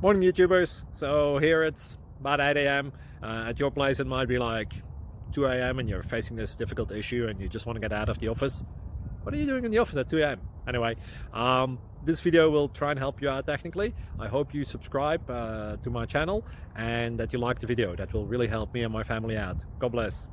Morning YouTubers. So here it's about 8 a.m. At your place it might be like 2 a.m. and you're facing this difficult issue and you just want to get out of the office. What are you doing in the office at 2 a.m.? Anyway, this video will try and help you out technically. I hope you subscribe to my channel and that you like the video. That will really help me and my family out. God bless.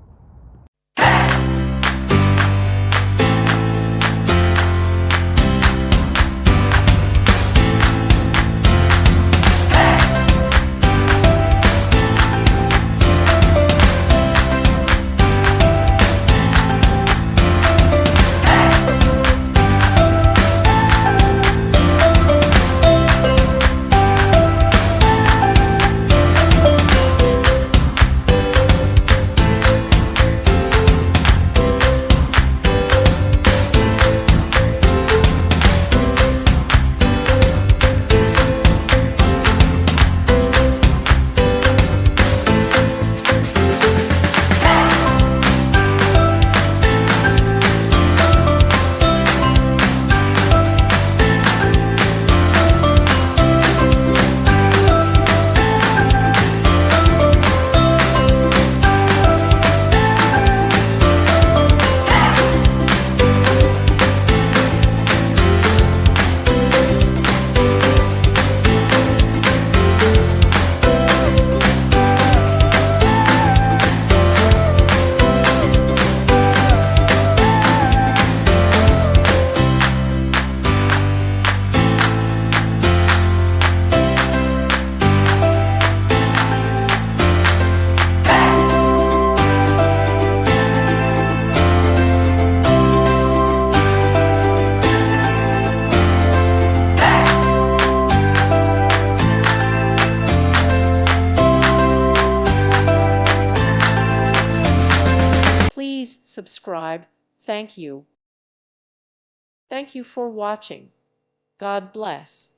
Please subscribe. Thank you. Thank you for watching. God bless.